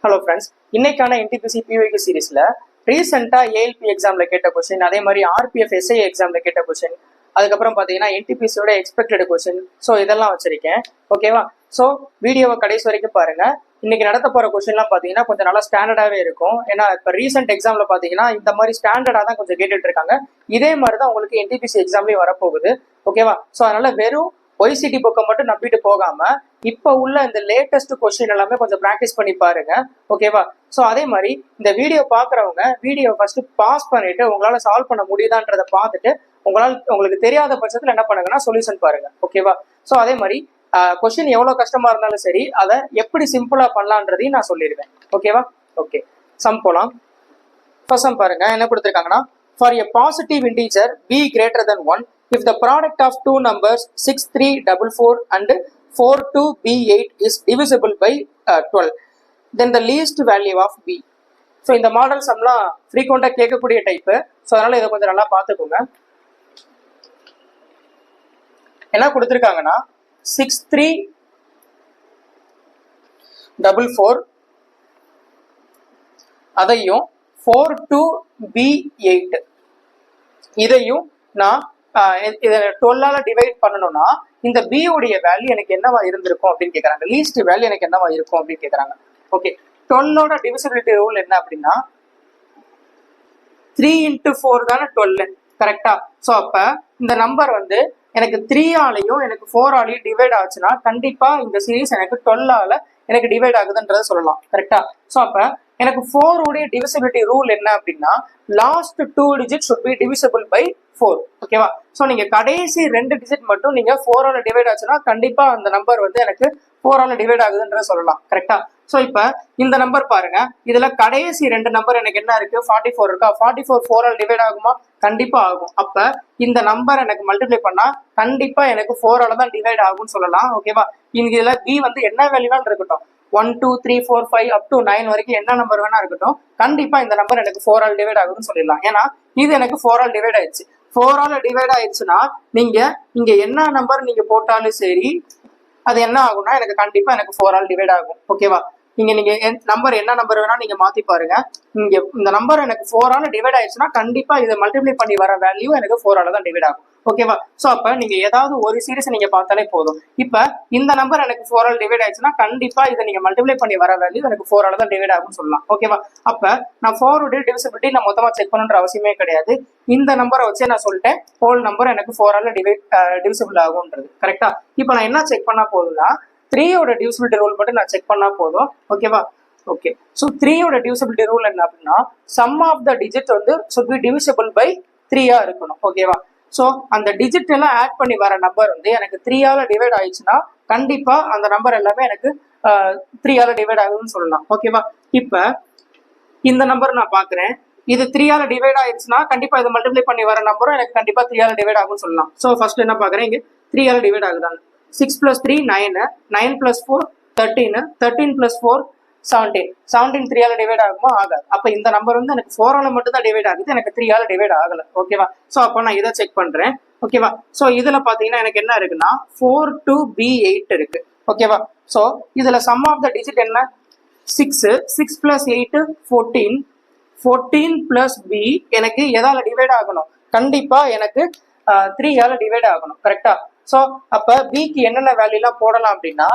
Hello friends, இன்னைக்கான NTPC பிஒய்க்கு சீரீஸ்ல ரீசெண்டா ஏஎல்பி எக்ஸாம்ல கேட்ட கொஸ்டின், அதே மாதிரி ஆர்பிஎஃப் எஸ்ஐ எக்ஸாம்ல கேட்ட கொஸ்டின், அதுக்கப்புறம் பாத்தீங்கன்னா என்டிபிசியோட எக்ஸ்பெக்டட் கொஸ்டின், ஸோ இதெல்லாம் வச்சிருக்கேன். ஓகேவா? ஸோ வீடியோவை கடைசி வரைக்கும் பாருங்க. இன்னைக்கு நடத்த போற கொஸ்டின்லாம் பாத்தீங்கன்னா கொஞ்சம் நல்லா ஸ்டாண்டர்டாவே இருக்கும். ஏன்னா இப்போ ரீசெண்ட் எக்ஸாம்ல பாத்தீங்கன்னா இந்த மாதிரி ஸ்டாண்டர்டா தான் கொஞ்சம் கேட்டுட்டு இருக்காங்க. இதே மாதிரி தான் உங்களுக்கு என்டிபிசி எக்ஸாம்லயும் வரப்போகுது. ஓகேவா? ஸோ அதனால வெறும் ஒய்சிடி புக்கை மட்டும் நம்பிட்டு போகாம இப்ப உள்ள இந்த லேட்டஸ்ட் கொஸ்டின் எல்லாமே கொஞ்சம் ப்ராக்டிஸ் பண்ணி பாருங்க. ஓகேவா? ஸோ அதே மாதிரி இந்த வீடியோ பாக்குறவங்க வீடியோ ஃபர்ஸ்ட் பாஸ் பண்ணிட்டு உங்களால சால்வ் பண்ண முடியுதான்றதை பார்த்துட்டு உங்களுக்கு தெரியாத பட்சத்துல என்ன பண்ணுங்கன்னா சொல்யூஷன் பாருங்க. ஓகேவா? ஸோ அதே மாதிரி கொஸ்டின் எவ்வளவு கஷ்டமா இருந்தாலும் சரி அதை எப்படி சிம்பிளா பண்ணலான்றதையும் நான் சொல்லிடுவேன். ஓகேவா? ஓகே, சம் போலாம். ஃபர்ஸ்ட் சம் பாருங்க, என்ன கொடுத்துருக்காங்கன்னா, for a positive integer b greater than 1 if the product of two numbers 6344 and 42b8 is divisible by 12, then the least value of b. So இந்த மாடல் சம்லாம் ஃப்ரீக்வெண்டா கேட்கக்கூடிய டைப்பு. ஸோ அதனால இதை கொஞ்சம் நல்லா பார்த்துக்கோங்க. என்ன கொடுத்துருக்காங்கன்னா 6344 அதையும் 42b8 இதையும் நான் இதை 12ஆல டிவைட் பண்ணணும்னா இந்த b உடைய வேல்யூ எனக்கு என்னவா இருந்திருக்கும் அப்படின்னு கேட்கறாங்க. லீஸ்ட் வேல்யூ எனக்கு என்னவா இருக்கும் அப்படின்னு கேட்கறாங்க. ஓகே, 12ஓட டிவிசிபிலிட்டி ரூல் என்ன அப்படின்னா 3 into 4 தானே 12, கரெக்டா? ஸோ அப்ப இந்த நம்பர் வந்து எனக்கு 3 ஆலையும் எனக்கு 4 ஆலையும் டிவைட் ஆச்சுன்னா கண்டிப்பா இந்த சீரீஸ் எனக்கு 12ஆல எனக்கு டிவைட் ஆகுதுன்றத சொல்லலாம். கரெக்டா? ஸோ அப்ப எனக்கு 4 உடைய டிவிசிபிலிட்டி ரூல் என்ன அப்படின்னா last 2 digit should be divisible by 4. ஓகேவா? ஸோ நீங்க கடைசி 2 டிஜிட் மட்டும் நீங்க 4ஆல டிவைட் ஆச்சுன்னா கண்டிப்பா அந்த நம்பர் வந்து எனக்கு 4ஆல டிவைட் ஆகுதுன்றத சொல்லலாம். கரெக்டா? ஸோ இப்ப இந்த நம்பர் பாருங்க, இதுல கடைசி 2 நம்பர் எனக்கு என்ன இருக்கு, 44 இருக்கா? 44 4ஆல டிவைட் ஆகுமா? கண்டிப்பா ஆகும். அப்ப இந்த நம்பர் எனக்கு மல்டிப்ளை பண்ணா கண்டிப்பா எனக்கு 4ஆல தான் டிவைட் ஆகும்னு சொல்லலாம். ஓகேவா? இதுல b வந்து என்ன வேல்யூனாலும் இருக்கட்டும், 1 2 3 4 5 up to 9 வரைக்கும் என்ன நம்பர் வேணா இருக்கட்டும், கண்டிப்பா இந்த நம்பர் எனக்கு 4ஆல டிவைட் ஆகுதுன்னு சொல்லிடலாம். ஏன்னா இது எனக்கு 4ஆல டிவைட் ஆயிடுச்சு. 4ஆல டிவைட் ஆயிடுச்சுன்னா நீங்க இங்க என்ன நம்பர் நீங்க போட்டாலும் சரி அது என்ன ஆகும்னா எனக்கு கண்டிப்பா எனக்கு 4ஆல டிவைட் ஆகும். ஓகேவா? நீங்க நம்பர் என்ன நம்பர் வேணா நீங்க மாத்தி பாருங்க. இங்க இந்த நம்பர் எனக்கு 4ஆல டிவைட் ஆயிடுச்சுன்னா கண்டிப்பா இதை மல்டிப்ளை பண்ணி வர வேல்யூ எனக்கு 4ஆல தான் டிவைட் ஆகும். ஓகேவா? சோ அப்ப நீங்க ஏதாவது ஒரு சீரிஸ் நீங்க பார்த்தாலே போதும். இப்ப இந்த நம்பர் எனக்கு 4ஆல டிவைட் ஆயிடுச்சுன்னா கண்டிப்பா இதை நீங்க மல்டிப்ளை பண்ணி வர வேல்யூ எனக்கு 4ஆல தான் டிவைட் ஆகும்னு சொல்லலாம். ஓகேவா? அப்ப நான் 4 உடைய டிவிசிபிலிட்டி நான் மொத்தமா செக் பண்ணணுன்ற அவசியமே கிடையாது. இந்த நம்பரை வச்சே நான் சொல்லிட்டேன் ஹோல் நம்பர் எனக்கு 4ஆல டிவிசிபிள் ஆகும்ன்றது. கரெக்டா? இப்ப நான் என்ன செக் பண்ணா போதும்னா 3ஓட டிவிசிபிலிட்டி ரூல் மட்டும் நான் செக் பண்ணா போதும். ஓகேவா? ஓகே, ஸோ 3ஓட டிவிசிபிலிட்டி ரூல் என்ன அப்படின்னா சம் ஆஃப் த டிஜிட் வந்து should be divisible by 3ஆ இருக்கணும். ஓகேவா? ஸோ அந்த டிஜிட் எல்லாம் ஆட் பண்ணி வர நம்பர் வந்து எனக்கு 3ஆல டிவைட் ஆயிடுச்சுன்னா கண்டிப்பா அந்த நம்பர் எல்லாமே எனக்கு 3ஆல டிவைட் ஆகுதுன்னு சொல்லலாம். ஓகேவா? இப்ப இந்த நம்பர் நான் பாக்குறேன், இது 3ஆல டிவைட் ஆயிடுச்சுன்னா கண்டிப்பா இதை மல்டிப்ளை பண்ணி வர நம்பரும் எனக்கு கண்டிப்பா 3ஆல டிவைட் ஆகும்னு சொல்லலாம். ஸோ ஃபர்ஸ்ட் என்ன பாக்குறேன், இங்க 3ஆல divide ஆகுதாங்க. 6 plus 3 9, 9 plus 4 13, 13 plus 4 17, 17 3ஆல divide ஆகுமா? ஆகாது. அப்ப இந்த நம்பர் வந்து எனக்கு 4ஆல மட்டும் தான் டிவைட் ஆகுது, எனக்கு 3ஆல டிவைட் ஆகல. ஓகேவா? சோ அப்ப நான் இதை செக் பண்றேன். ஓகேவா? சோ இதுல பாத்தீங்கன்னா எனக்கு என்ன இருக்குன்னா 4 to b8 இருக்கு. ஓகேவா? சோ இதுல சம் ஆஃப் த டிஜிட் என்ன, 6 6 plus 8 14, 14 plus b எனக்கு எதால டிவைட் ஆகணும், கண்டிப்பா எனக்கு 3ஆல டிவைட் ஆகணும். கரெக்டா? சோ அப்ப பிக்கு என்னென்ன வேல்யூ எல்லாம் போடலாம் அப்படின்னா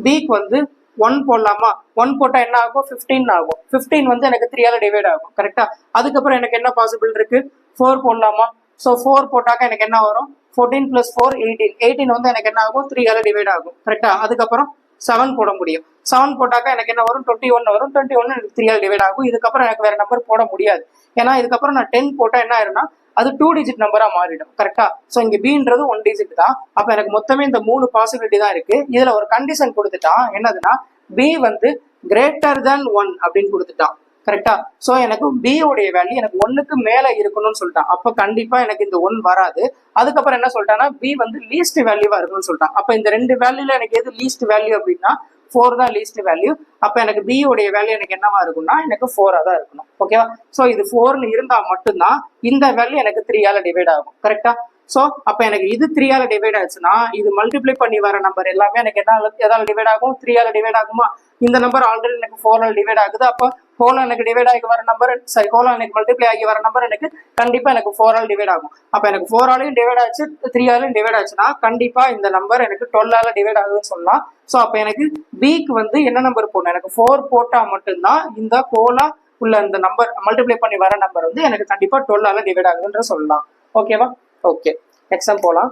பிக்கு வந்து 1 போடலாமா? 1 போட்டா என்ன ஆகும், 15 ஆகும். 15 வந்து எனக்கு 3ஆல டிவைட் ஆகும். கரெக்டா? அதுக்கப்புறம் எனக்கு என்ன பாசிபிள் இருக்கு, 4 போடலாமா? ஸோ 4 போட்டாக்க எனக்கு என்ன வரும், 14 plus 4 18, 18 வந்து எனக்கு என்ன ஆகும், 3ஆல டிவைட் ஆகும். கரெக்டா? அதுக்கப்புறம் 7 போட முடியும். 7 போட்டாக்க எனக்கு என்ன வரும், 21 வரும். 21 எனக்கு 3ஆல டிவைட் ஆகும். இதுக்கப்புறம் எனக்கு வேற நம்பர் போட முடியாது. ஏன்னா இதுக்கப்புறம் நான் 10 போட்டா என்ன ஆயிரும்னா அது 2 டிஜிட் நம்பரா மாறிடும். கரெக்டா? சோ இங்க பின்றது 1 டிஜிட் தான். அப்ப எனக்கு மொத்தமே இந்த 3 பாசிபிலிட்டி தான் இருக்கு. இதுல ஒரு கண்டிஷன் கொடுத்துட்டான், என்னதுன்னா பி வந்து கிரேட்டர் than 1 அப்படின்னு கொடுத்துட்டான். கரெக்டா? சோ எனக்கு பி உடைய வேல்யூ எனக்கு 1க்கு மேல இருக்கணும்னு சொல்லிட்டான். அப்ப கண்டிப்பா எனக்கு இந்த 1 வராது. அதுக்கப்புறம் என்ன சொல்லிட்டான்னா பி வந்து லீஸ்ட் வேல்யூவா இருக்கணும்னு சொல்லிட்டான். அப்ப இந்த 2 வேல்யூல எனக்கு எது லீஸ்ட் வேல்யூ அப்படின்னா 4 தான் லீஸ்ட் வேல்யூ. அப்ப எனக்கு பி உடைய வேல்யூ எனக்கு என்னவா இருக்கும்னா எனக்கு 4ஆ தான் இருக்கணும். ஓகேவா? சோ இது 4ன்னு இருந்தா மட்டும்தான் இந்த வேல்யூ எனக்கு 3ஆல டிவைட் ஆகும். கரெக்டா? ஸோ அப்போ எனக்கு இது 3ஆல டிவைட் ஆச்சுன்னா இது மல்டிப்ளை பண்ணி வர நம்பர் எல்லாமே எனக்கு எதால டிவைட் ஆகும்? 3ஆல டிவைட் ஆகுமா? இந்த நம்பர் ஆல்ரெடி எனக்கு 4ஆல் டிவைட் ஆகுது. அப்போ ஹோலா எனக்கு டிவைட் ஆகி வர நம்பர் ஹோலா எனக்கு மல்டிப்ளை ஆகி வர நம்பர் எனக்கு கண்டிப்பா எனக்கு 4ஆல் டிவைட் ஆகும். அப்போ எனக்கு 4ஆலையும் டிவைட் ஆச்சு 3ஆலையும் டிவைட் ஆச்சுன்னா கண்டிப்பா இந்த நம்பர் எனக்கு 12ஆல டிவைட் ஆகுதுன்னு சொல்லலாம். ஸோ அப்போ எனக்கு பிக்கு வந்து என்ன நம்பர் போடணும்? எனக்கு 4 போட்டா மட்டும்தான் இந்த ஹோலா உள்ள இந்த நம்பர் மல்டிப்ளை பண்ணி வர நம்பர் வந்து எனக்கு கண்டிப்பா 12ஆல டிவைட் ஆகுதுன்ற சொல்லலாம். ஓகேவா? ஓகே, நெக்ஸ்ட் சம் போலாம்.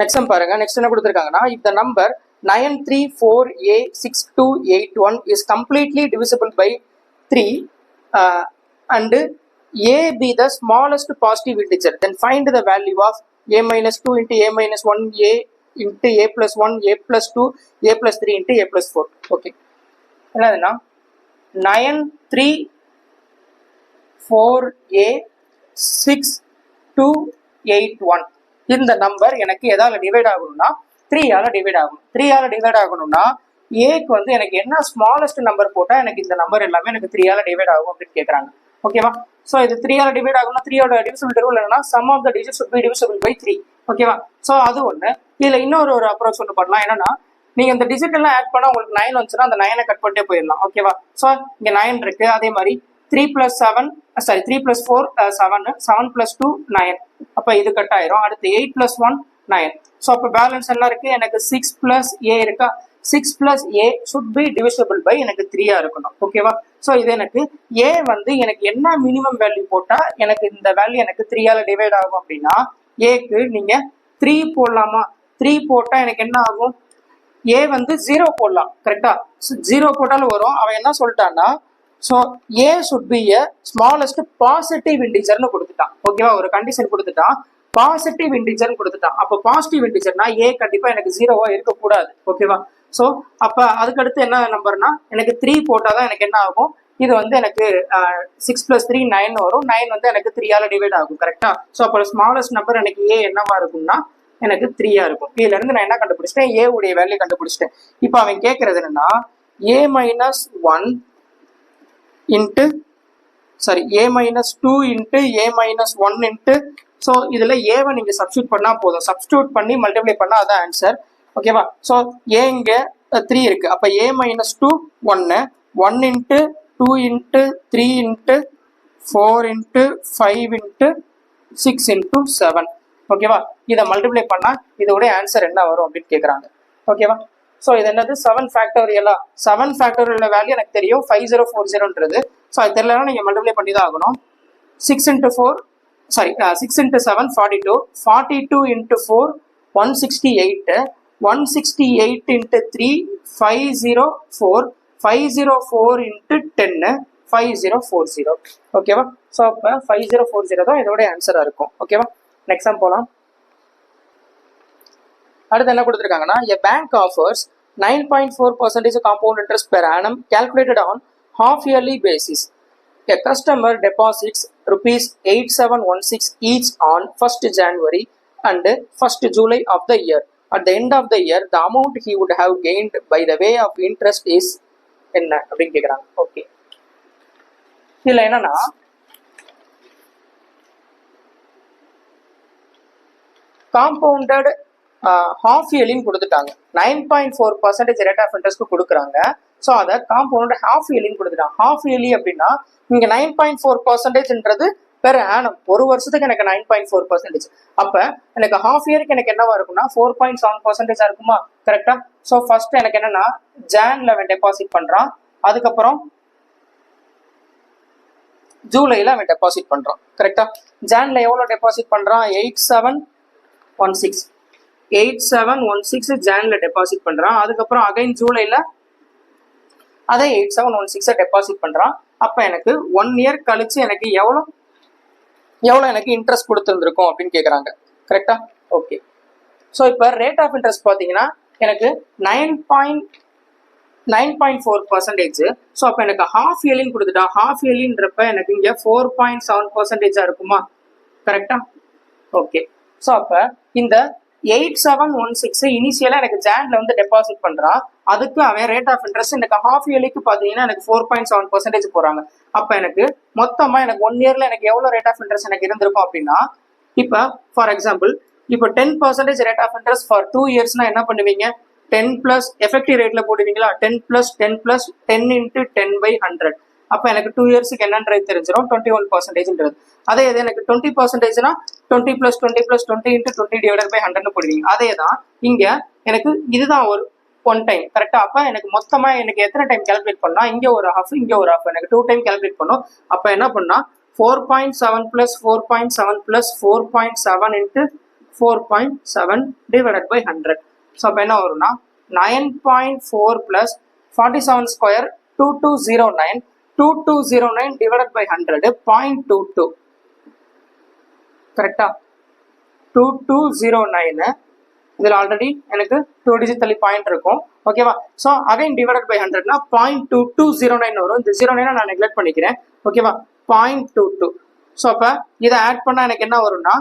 நெக்ஸ்ட் சம் பாருங்க. நெக்ஸ்ட் என்ன கொடுத்துருக்காங்கன்னா, if the number 934a6281 is completely divisible by 3 and a be the smallest positive integer, then find the value of a minus 2 into a minus 1 a into a plus 1 a plus 2 a plus 3 into a plus 4. Okay, என்னதுன்னா 934a6281 இந்த number எனக்கு எதால divide ஆகணும்னா 3ஆல divide ஆகும். 3ஆல divide ஆகணும்னா ஏக்கு வந்து எனக்கு என்ன ஸ்மாலஸ்ட் நம்பர் போட்டா எனக்கு இந்த நம்பர் எல்லாமே எனக்கு 3ஆல டிவைட் ஆகும் அப்படின்னு கேட்கறாங்க. ஓகேவா? ஸோ இது 3ஆல டிவைட் ஆகும்னா 3யோட டிவிசிபிள் ரூல் என்னன்னா sum of the digits should be divisible by 3. ஓகேவா? ஸோ அது ஒன்று. இதுல இன்னொரு அப்ரோச் ஒன்று பண்ணலாம். என்னன்னா நீங்க இந்த டிஜிட் எல்லாம் ஆட் பண்ணா உங்களுக்கு 9 வந்துச்சுன்னா அந்த 9 கட் பண்ணிட்டே போயிடலாம். ஓகேவா? ஸோ இங்க 9 இருக்கு. அதே மாதிரி 3 + 4 7 7 + 2 9. அப்ப இது கட் ஆயிரும். அடுத்து 8 + 1 9. ஸோ அப்போ பேலன்ஸ் என்ன இருக்கு? எனக்கு 6 + a இருக்கா? 6 + a should be divisible by எனக்கு 3ஆ இருக்கணும். ஓகேவா? ஸோ இது எனக்கு a வந்து எனக்கு என்ன மினிமம் வேல்யூ போட்டா எனக்கு இந்த வேல்யூ எனக்கு 3ஆல டிவைட் ஆகும் அப்படின்னா ஏக்கு நீங்க 3 போடலாமா? 3 போட்டா எனக்கு என்ன ஆகும்? a வந்து 0 போடலாம். கரெக்டா? 0 போட்டாலும் வரும். அவன் என்ன சொல்லிட்டான்னா so a should be a smallest positive integerன்னு கொடுத்துட்டான். ஓகேவா? ஒரு கண்டிஷன் கொடுத்துட்டான், பாசிட்டிவ் இன்டிஜர்னு கொடுத்துட்டான். அப்போ பாசிட்டிவ் இன்டிஜர்னா a கண்டிப்பா எனக்கு 0வா இருக்கக்கூடாது. ஓகேவா? ஸோ அப்ப அதுக்கடுத்து என்ன நம்பர்னா எனக்கு 3 போட்டாதான் எனக்கு என்ன ஆகும்? இது வந்து எனக்கு 6 + 3 9 வரும். 9 வந்து எனக்கு 3ஆல டிவைட் ஆகும். கரெக்டா? ஸோ அப்போ ஸ்மாலஸ்ட் நம்பர் எனக்கு a என்னவா இருக்கும்னா எனக்கு 3ஆ இருக்கும். இதுல இருந்து நான் என்ன கண்டுபிடிச்சிட்டேன்? a உடைய வேல்யூ கண்டுபிடிச்சிட்டேன். இப்போ அவன் கேட்கறது என்னன்னா a - 1 into a - 2 into a - 1 into so இதுல ஏவை நீங்க சப்ஸ்டியூட் பண்ணா போதும். சப்ஸ்டியூட் பண்ணி மல்டிப்ளை பண்ணா அதான் ஆன்சர். ஓகேவா? ஸோ ஏ இங்க 3 இருக்கு. அப்ப a - 2 1 1 into 2 into 3 into 4 into 5 into 6 into 7. ஓகேவா? இதை மல்டிப்ளை பண்ணா இதோட ஆன்சர் என்ன வரும் அப்படின்னு கேட்கறாங்க. ஓகேவா? ஸோ இது என்னது 7 ஃபேக்டோரியலா? 7 ஃபேக்டோரியல் வேல்யூ எனக்கு தெரியும் 5040ன்றது. ஸோ அது தெரியலன்னா நீங்க மல்டிப்ளை பண்ணி தான் ஆகணும். 6 × 7 42 42 × 4 168 168 × 3 504 504 × 10 5040. ஓகேவா? ஸோ அப்போ 5040 தான் இதோட ஆன்சரா இருக்கும். ஓகேவா? நெக்ஸ்ட் சம் போலாம். அடுத்து என்ன கொடுத்துருக்காங்கன்னா a bank offers 9.4% compound interest per annum calculated on half yearly basis. A customer deposits rupees 8716 each on 1st January and 1st July of the year. At the end of the year, the amount he would have gained by the way of interest is என்ன அப்படின்னு கேட்குறாங்க. Okay, இதுல என்னன்னா compounded half இயர்லின்னு கொடுத்துட்டாங்க. 9.4% rate of interest கொடுக்குறாங்க. So அதை compound half இயர்லின்னு கொடுத்துட்டாங்க. ஹாஃப் இயர்லி அப்படின்னா இங்க 9.4%ன்றது பெர் ஆனம், ஒரு வருஷத்துக்கு எனக்கு 9.4%. அப்ப எனக்கு ஹாஃப் இயருக்கு எனக்கு என்னவா இருக்கும்னா 4.7% இருக்குமா? கரெக்டா? ஸோ ஃபர்ஸ்ட் எனக்கு என்னன்னா ஜான்ல அவன் டெபாசிட் பண்றான், அதுக்கப்புறம் ஜூலைல அவன் டெபாசிட் பண்றான். கரெக்டா? ஜான்ல எவ்வளவு டெபாசிட் பண்றான்? 8716 ஜான்ல டெபாசிட் பண்றான். அதுக்கப்புறம் அகைன் ஜூலைல அதே 8716 டெபாசிட் பண்றான். அப்ப எனக்கு 1 இயர் கழிச்சு எனக்கு எவ்வளவு எனக்கு இன்ட்ரெஸ்ட் கொடுத்துருந்துருக்கும் அப்படின்னு கேக்குறாங்க. கரெக்டா? ஓகே. ஸோ இப்போ ரேட் ஆஃப் இன்ட்ரெஸ்ட் பார்த்தீங்கன்னா எனக்கு 9.4%. ஸோ அப்போ எனக்கு ஹாஃப் இயர்லின்னு கொடுத்துட்டா, ஹாஃப் இயர்லின்றப்ப எனக்கு இங்கே 4.7% இருக்குமா? கரெக்டா? ஓகே. ஸோ அப்போ இந்த 8716 இனிஷியலா எனக்கு ஜான்ல வந்து டெபாசிட் பண்றான். அதுக்கு அவன் ரேட் ஆஃப் இன்ட்ரெஸ்ட் எனக்கு ஹாஃப் இயர்லிக்கு பாத்தீங்கன்னா எனக்கு 4.7% போறாங்க. அப்ப எனக்கு மொத்தமா எனக்கு 1 இயர்ல எனக்கு எவ்வளவு ரேட் ஆஃப் இன்ட்ரெஸ்ட் எனக்கு இருந்திருக்கும் அப்படின்னா இப்போ ஃபார் எக்ஸாம்பிள் இப்போ 10% ரேட் ஆஃப் இன்ட்ரெஸ்ட் ஃபார் 2 இயர்ஸ்னா என்ன பண்ணுவீங்க, 10 பிளஸ் எஃபெக்டிவ் ரேட்ல போடுவீங்களா, 10 பிளஸ் 10 பிளஸ் 10 இன்ட்டு 10/100. அப்போ எனக்கு 2 இயர்ஸுக்கு என்னன்றது தெரிஞ்சிடும், 21%. அதே இது எனக்கு 20%னா 20 பிளஸ் 20 பிளஸ் 20 இன்ட்டு 20/100 போடுவீங்க. அதே தான் இங்கே எனக்கு இதுதான் ஒரு ஒன் டைம் கரெக்டா. அப்போ எனக்கு மொத்தமா எனக்கு எத்தனை டைம் கால்குலேட் பண்ணா, இங்கே ஒரு ஹாஃப் இங்கே ஒரு ஹாஃப், எனக்கு 2 டைம் கால்குலேட் பண்ணும். அப்போ என்ன பண்ணா 4.7 plus 4.7 plus 4.7 into 4.7 divided by 100. So அப்போ என்ன வரும்னா 9.4 plus 47 square 2209 2209 divided by 100 0.22 கரெக்டா. 2209 இதில் ஆல்ரெடி எனக்கு 2 டிஜிட் தள்ளி பாயிண்ட் இருக்கும். ஓகேவா. ஸோ அகைன் டிவைடட் பை 100னா 0.2209 வரும். இந்த 09 நான் நெக்லெக்ட் பண்ணிக்கிறேன். ஓகேவா. 0.22. ஸோ அப்போ இதை ஆட் பண்ணால் எனக்கு என்ன வரும்னா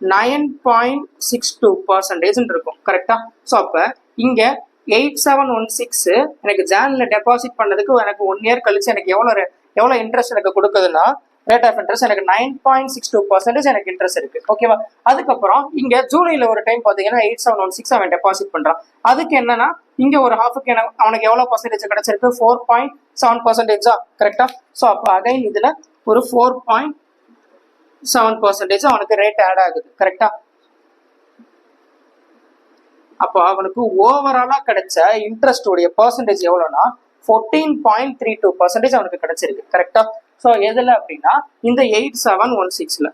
9.62% இருக்கும் கரெக்டா. ஸோ அப்போ இங்கே 8716 எனக்கு ஜான்ல டெபாசிட் பண்ணதுக்கு எனக்கு 1 இயர் கழிச்சு எனக்கு எவ்வளோ இன்ட்ரெஸ்ட் எனக்கு கொடுக்குதுன்னா, ரேட் ஆஃப் இன்ட்ரெஸ்ட் எனக்கு 9.62% எனக்கு இன்ட்ரெஸ்ட் இருக்கு. ஓகேவா. அதுக்கப்புறம் இங்க ஜூலைல ஒரு டைம் பாத்தீங்கன்னா 8716 அவன் டெபாசிட் பண்றான். அதுக்கு என்னன்னா இங்க ஒரு ஹாஃபுக்கு அவனுக்கு எவ்வளவு பர்சன்டேஜ் கிடைச்சிருக்கு, 4.7% கரெக்டா. ஸோ அப்போ அகைன் இதுல ஒரு 4.7% அவனுக்கு ரேட் ஆட் ஆகுது கரெக்டா. அப்போ அவனுக்கு ஓவராலா கிடைச்ச இன்ட்ரெஸ்ட் உடைய பர்சன்டேஜ் எவ்வளவுனா 14.32% அவனுக்கு கிடைச்சிருக்கு கரெக்டா. ஸோ எதுல அப்படின்னா இந்த 8716ல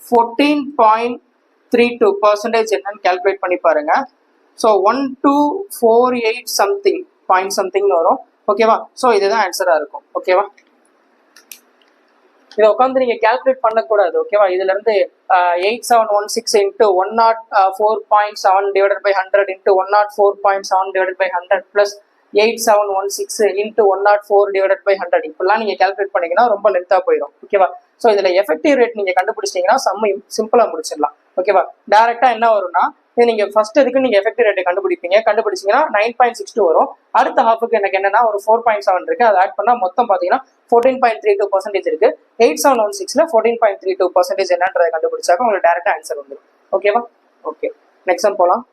14.32% என்னன்னு கால்குலேட் பண்ணி பாருங்க. ஸோ 1248 சம்திங் பாயிண்ட் சம்திங்னு வரும். ஓகேவா. ஸோ இதுதான் ஆன்சரா இருக்கும். ஓகேவா. இதை உட்காந்து நீங்க கால்குலேட் பண்ணக்கூடாது. ஓகேவா. இதுல இருந்து 8716 into 104.7 divided by 100 into 104.7 divided by 100 plus 8716 into 104 divided by 100 இப்பெல்லாம் நீங்க கால்குலேட் பண்ணீங்கன்னா ரொம்ப லென்த்தா போயிடும். ஓகேவா. ஸோ இதுல எஃபெக்டிவ் ரேட் நீங்க கண்டுபிடிச்சிட்டீங்கன்னா செம்ம சிம்பிளா முடிச்சிடலாம். ஓகேவா. டைரக்டா என்ன வரும்னா நீங்க ஃபர்ஸ்ட் இதுக்கு நீங்க எஃபெக்டிவ் ரேட் கண்டுபிடிச்சீங்கன்னா 9.62 வரும். அடுத்த ஹாஃபுக்கு எனக்கு என்னன்னா ஒரு 4.7 இருக்கு. அதை ஆட் பண்ணா மொத்தம் பாத்தீங்கன்னா 14.32% இருக்கு. 8716ல 14.32% என்னன்றதை கண்டுபிடிச்சாக்க உங்களுக்கு டைரக்டா ஆன்சர் வந்துடும். ஓகேவா. ஓகே, நெக்ஸ்ட் சம் போலாம்.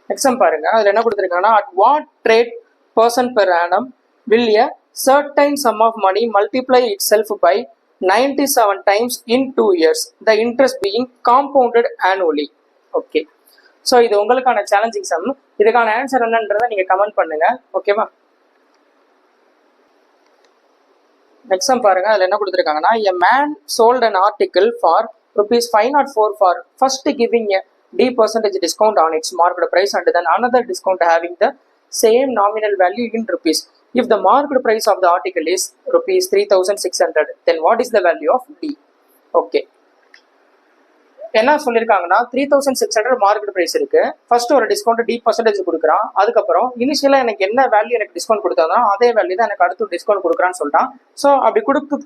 நெக்ஸ்ட் சம் பாருங்க. அதுல என்ன கொடுத்துருக்காங்கன்னா, at what rate % per annum will a certain sum of money multiply itself by 97 times in 2 years, the interest being compounded annually. Okay, so இது உங்களுக்கான சேலஞ்சிங் சம். இதுக்கான answer என்னன்றதை நீங்க கமெண்ட் பண்ணுங்க. ஓகேவா. நெக்ஸ்ட் சம் பாருங்க. அதுல என்ன கொடுத்துருக்காங்கன்னா, a man sold an article for ₹504 for first giving a D% discount on its market price and then another discount having the same nominal value in rupees. If the market price of the article is ₹3,600, then what is the value of D? Okay, என்ன சொல்லியிருக்காங்கன்னா 3600 market price இருக்கு. First ஒரு discount D% கொடுக்குறான். அதுக்கப்புறம் இனிஷியலா எனக்கு என்ன value எனக்கு டிஸ்கவுண்ட் கொடுத்தானோ அதே வேல்யூ தான் எனக்கு அடுத்து டிஸ்கவுண்ட் கொடுக்குறான்னு சொல்லிட்டான். ஸோ அப்படி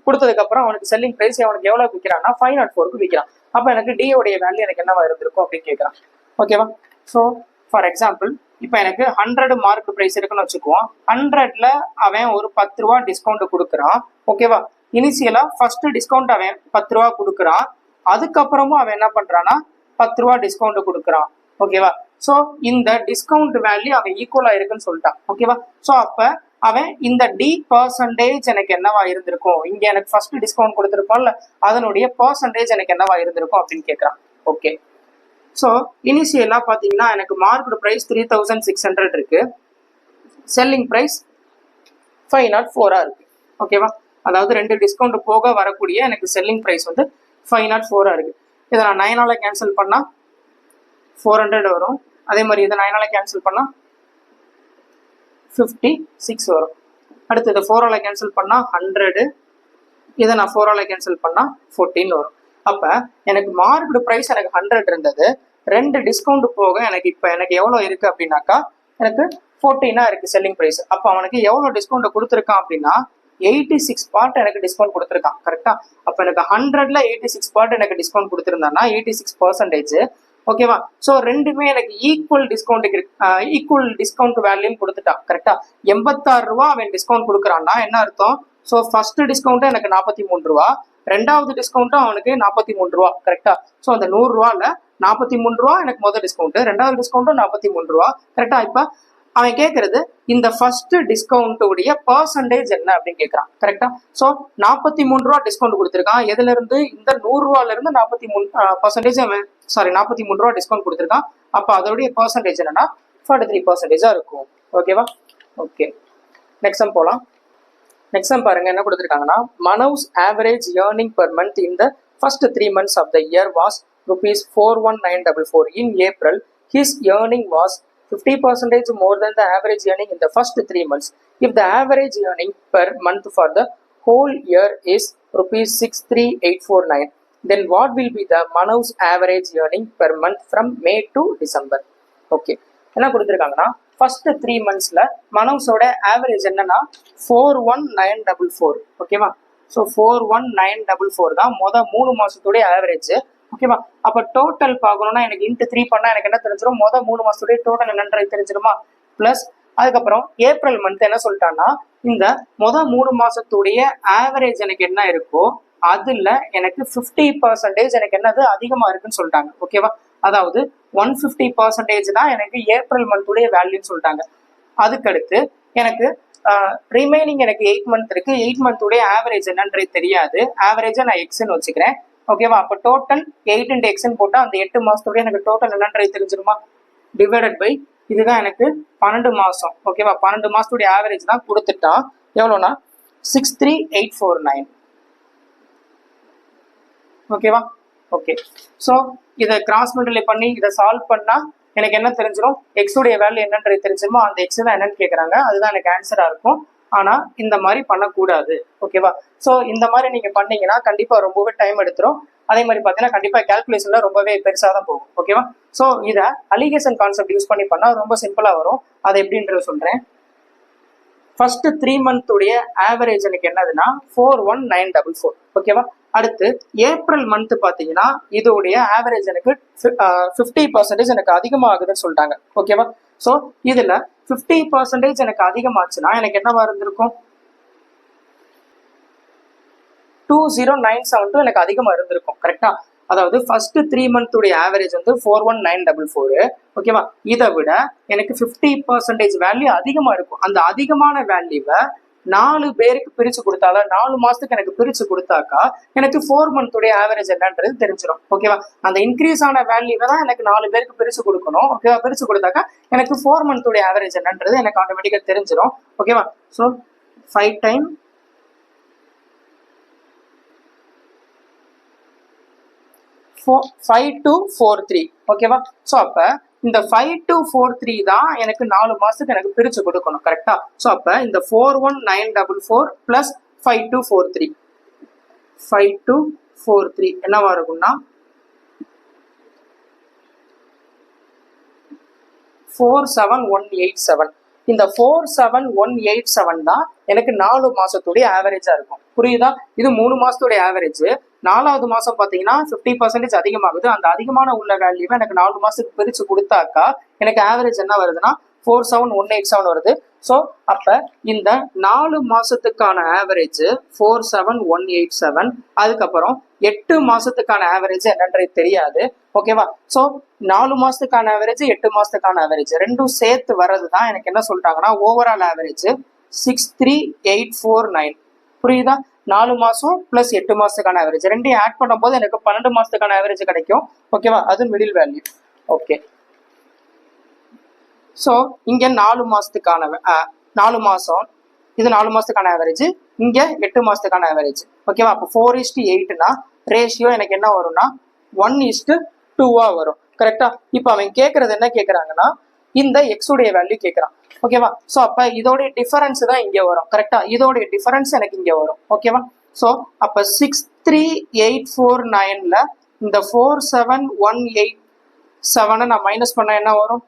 கொடுத்ததுக்கு அப்புறம் அவனுக்கு செல்லிங் பிரைஸ் அவனுக்கு எவ்வளவு விற்கிறான்னா 504க்கு விற்கிறான். அப்போ எனக்கு D உடைய வேல்யூ எனக்கு என்னவா இருந்திருக்கும் அப்படின்னு கேட்குறான். ஓகேவா. ஸோ ஃபார் எக்ஸாம்பிள் இப்போ எனக்கு 100 மார்க்கெட் பிரைஸ் இருக்குன்னு வச்சுக்குவோம். 100ல அவன் ஒரு 10 ரூபா டிஸ்கவுண்ட் கொடுக்குறான். ஓகேவா. இனிஷியலா ஃபர்ஸ்ட் டிஸ்கவுண்ட் அவன் 10 ரூபா கொடுக்குறான். அதுக்கப்புறமும் அவன் என்ன பண்றான்னா 10 ரூபா டிஸ்கவுண்ட் கொடுக்குறான். ஓகேவா. ஸோ இந்த டிஸ்கவுண்ட் வேல்யூ அவன் ஈக்குவலா இருக்குன்னு சொல்லிட்டான். ஓகேவா. ஸோ அப்ப அவன் இந்த D% எனக்கு என்னவா இருந்திருக்கும், இங்க எனக்கு ஃபர்ஸ்ட் டிஸ்கவுண்ட் கொடுத்துருக்கோம்ல அதனுடைய % எனக்கு என்னவா இருந்திருக்கும் அப்படின்னு கேட்கறான். ஓகே, ஸோ இனிஷியலா பாத்தீங்கன்னா எனக்கு மார்க்கெட் பிரைஸ் 3600 இருக்கு, செல்லிங் பிரைஸ் 504 இருக்கு. ஓகேவா. அதாவது 2 டிஸ்கவுண்ட் போக வரக்கூடிய எனக்கு செல்லிங் பிரைஸ் வந்து 504 இருக்கு. இதை நான் 9ஆல கேன்சல் பண்ணா 400 வரும். அதே மாதிரி இதை 9ஆல கேன்சல் பண்ணா 56 வரும். அடுத்து இதை 4ஆல கேன்சல் பண்ணா 100, இதை நான் 4ஆல கேன்சல் பண்ணா 14 வரும். அப்ப எனக்கு மார்க்கெட் பிரைஸ் எனக்கு 100 இருந்தது, 2 டிஸ்கவுண்ட் போக எனக்கு இப்ப எனக்கு எவ்வளவு இருக்கு அப்படின்னாக்கா எனக்கு 14 இருக்கு செல்லிங் பிரைஸ். அப்ப அவனுக்கு எவ்வளவு டிஸ்கவுண்ட் கொடுத்துருக்கான் அப்படின்னா 86 பார்ட் எனக்கு டிஸ்கவுண்ட் கொடுத்துருக்கான். கரெக்டா. அப்ப எனக்கு 100ல 86 பார்ட் எனக்கு டிஸ்கவுண்ட் கொடுத்துருந்தான்னா 86%, ஓகேவா? ஸோ ரெண்டுமே எனக்கு ஈக்குவல் டிஸ்கவுண்ட் வேல்யூன்னு கொடுத்துட்டான். கரெக்டா? 86 ரூபா அவன் டிஸ்கவுண்ட் கொடுக்குறான்னா என்ன அர்த்தம்? ஸோ ஃபர்ஸ்ட் டிஸ்கவுண்ட்டும் எனக்கு 43 ரூபா, ரெண்டாவது டிஸ்கவுண்ட்டும் அவனுக்கு 43 ரூபா. கரெக்டா? ஸோ அந்த 100 ரூபால 43 ரூபா எனக்கு முதல் டிஸ்கவுண்ட், ரெண்டாவது டிஸ்கவுண்ட்டும் 43 ரூபா. கரெக்டா? இப்போ அவன் கேட்கறது இந்த ஃபர்ஸ்ட் டிஸ்கவுண்ட் உடைய பர்சன்டேஜ் என்ன அப்படின்னு கேட்கறான். கரெக்டா? ஸோ 43 ரூபா டிஸ்கவுண்ட் கொடுத்துருக்கான். எதுல இருந்து? இந்த 100 ரூபால இருந்து 43 ரூபா டிஸ்கவுண்ட் கொடுத்துருக்கான். அப்ப அதோடைய பர்சன்டேஜ் என்னன்னா 43% இருக்கும். ஓகேவா? ஓகே, நெக்ஸ்ட் சம் போலாம். நெக்ஸ்ட் சம் பாருங்க, என்ன கொடுத்துருக்காங்கன்னா, Manav's average earning per month in the first 3 months of the year was rupees 41944. In April, his earning was 50% more than the average earning in the first 3 months. If the average earning per month for the whole year is rupees 63849, then what will be the Manav's average earning per month from May to December? Okay, என்ன கொடுத்துருக்காங்கன்னா, first 3 monthsல மனோஸோட average என்னன்னா 41944. ஓகேவா? So 41944 தான் மொதல் 3 மாசத்துடைய average. ஓகேவா? அப்ப total பார்க்கணும்னா எனக்கு இன்ட்டு 3 பண்ணா எனக்கு என்ன தெரிஞ்சிடும்? மொதல் 3 மாசத்துடைய டோட்டல் என்னன்றது தெரிஞ்சிருமா? பிளஸ் அதுக்கப்புறம் ஏப்ரல் மந்த் என்ன சொல்லிட்டான்னா, இந்த மொதல் 3 மாசத்துடைய ஆவரேஜ் எனக்கு என்ன இருக்கோ அதுல எனக்கு 50% எனக்கு என்னது அதிகமா இருக்குன்னு சொல்லிட்டாங்க. ஓகேவா? அதாவது 150% தான் எனக்கு ஏப்ரல் மந்த்துடைய வேல்யூன்னு சொல்லிட்டாங்க. அதுக்கடுத்து எனக்கு ரிமைனிங் எனக்கு 8 மந்த் இருக்கு. 8 மந்த்துடைய ஆவரேஜ் என்னன்றது தெரியாது. ஆவரேஜா நான் எக்ஸ்ன்னு வச்சுக்கிறேன். ஓகேவா? அப்போ டோட்டல் 8 into எக்ஸ்ன்னு போட்டா அந்த 8 மாசத்துடைய எனக்கு டோட்டல் என்னன்றது தெரிஞ்சிருமா? டிவைடட் பை இதுதான் எனக்கு 12 மாசம். ஓகேவா? 12 மாசத்துடைய ஆவரேஜ் தான் கொடுத்துட்டா எவ்வளோனா 63849. ஓகேவா? ஓகே, ஸோ இதை கிராஸ் மல்டிப்ளை பண்ணி இதை சால்வ் பண்ணா எனக்கு என்ன தெரிஞ்சிடும்? எக்ஸுடைய வேல்யூ என்னன்றது தெரிஞ்சிருமோ? அந்த எக்ஸ் தான் என்னன்னு கேட்குறாங்க. அதுதான் எனக்கு ஆன்சரா இருக்கும். ஆனா இந்த மாதிரி பண்ணக்கூடாது. ஓகேவா? ஸோ இந்த மாதிரி நீங்க பண்ணீங்கன்னா கண்டிப்பா ரொம்பவே டைம் எடுத்துரும். அதே மாதிரி பார்த்தீங்கன்னா கண்டிப்பா கால்குலேஷன்ல ரொம்பவே பெருசாக தான் போகும். ஓகேவா? ஸோ இதை அலிகேஷன் கான்செப்ட் யூஸ் பண்ணி பண்ணா ரொம்ப சிம்பிளா வரும். அது எப்படின்றத சொல்றேன். ஃபர்ஸ்ட் 3 மந்த்துடைய ஆவரேஜ் எனக்கு என்னதுன்னா 41944. ஓகேவா? அடுத்து ஏப்ரல் மந்த் பாத்தீங்கன்னா இதோடைய ஆவரேஜ் எனக்கு 50% எனக்கு அதிகமாகுதுன்னு சொல்லிட்டாங்க. ஓகேவா? ஸோ இதுல 50% எனக்கு அதிகமாச்சுன்னா எனக்கு என்னவா இருந்திருக்கும்? 20972 எனக்கு அதிகமா இருந்திருக்கும். கரெக்டா? அதாவது ஃபர்ஸ்ட் 3 மந்த்துடைய ஆவரேஜ் வந்து 41944. ஓகேவா? இதை விட எனக்கு 50% வேல்யூ அதிகமா இருக்கும். அந்த அதிகமான வேல்யூவை 4 பேருக்கு பிரிச்சு கொடுத்தால 4 மாசத்துக்கு எனக்கு பிரிச்சு கொடுத்தாக்கா எனக்கு 4 மந்த்துடைய ஆவரேஜ் என்னன்றது தெரிஞ்சிடும். ஓகேவா? அந்த இன்க்ரீஸ் ஆன வேல்யூவை தான் எனக்கு 4 பேருக்கு பிரிச்சு கொடுக்கணும். ஓகேவா? பிரிச்சு கொடுத்தாக்கா எனக்கு 4 மந்த்துடைய ஆவரேஜ் என்னன்றது எனக்கு ஆட்டோமேட்டிக்கா தெரிஞ்சிடும். ஓகேவா? So 5 time 5243. ஓகேவா? ஸோ அப்ப இந்த 5243 தான் எனக்கு 4 மாசத்துக்கு எனக்கு பிரிச்சு கொடுக்கணும். கரெக்டா? ஸோ அப்ப இந்த 41944 பிளஸ் 5243 என்னவா இருக்கும்னா 47187. இந்த 47187 தான் எனக்கு 4 மாசத்துடைய ஆவரேஜா இருக்கும். புரியுதா? இது 3 மாசத்துடைய ஆவரேஜ். 4வது மாசம் பாத்தீங்கன்னா 50% அதிகமாகுது. அந்த அதிகமான உள்ள வேல்யூவை எனக்கு 4 மாசத்துக்கு பிரிச்சு கொடுத்தாக்கா எனக்கு ஆவரேஜ் என்ன வருதுன்னா 47187 வருது. ஸோ அப்ப இந்த 4 மாசத்துக்கான ஆவரேஜ் 47187. அதுக்கப்புறம் 8 மாசத்துக்கான ஆவரேஜ் என்னன்றது தெரியாது. ஓகேவா? ஸோ 4 மாசத்துக்கான ஆவரேஜ் 8 மாசத்துக்கான ஆவரேஜ் ரெண்டும் சேர்த்து வர்றது தான் எனக்கு என்ன சொல்லிட்டாங்கன்னா ஓவரால் ஆவரேஜ் 63849. புரியுதா? 4 மாசம் பிளஸ் 8 மாசத்துக்கான ஆவரேஜ் ரெண்டையும் ஆட் பண்ணும்போது எனக்கு 12 மாசத்துக்கான ஆவரேஜ் கிடைக்கும். ஓகேவா? அது மிடில் வேல்யூ. ஓகே, ஸோ இங்க 4 மாசத்துக்கான 4 மாசம் இது 4 மாசத்துக்கான ஆவரேஜ், இங்க 8 மாசத்துக்கான ஆவரேஜ். ஓகேவா? அப்போ 4:8னா ரேஷியோ எனக்கு என்ன வரும்னா 1:2 வரும். கரெக்டா? இப்போ அவன் கேட்கறது என்ன கேட்கறாங்கன்னா இந்த எக்ஸ் உடைய வேல்யூ கேட்கறான். ஓகேவா? ஸோ அப்ப இதோடைய டிஃபரன்ஸ் தான் இங்க வரும். கரெக்டா? இதோடைய டிஃபரன்ஸ் எனக்கு இங்க வரும். ஓகேவா? ஸோ அப்ப 63849ல இந்த 47187 நான் மைனஸ் பண்ண என்ன வரும்?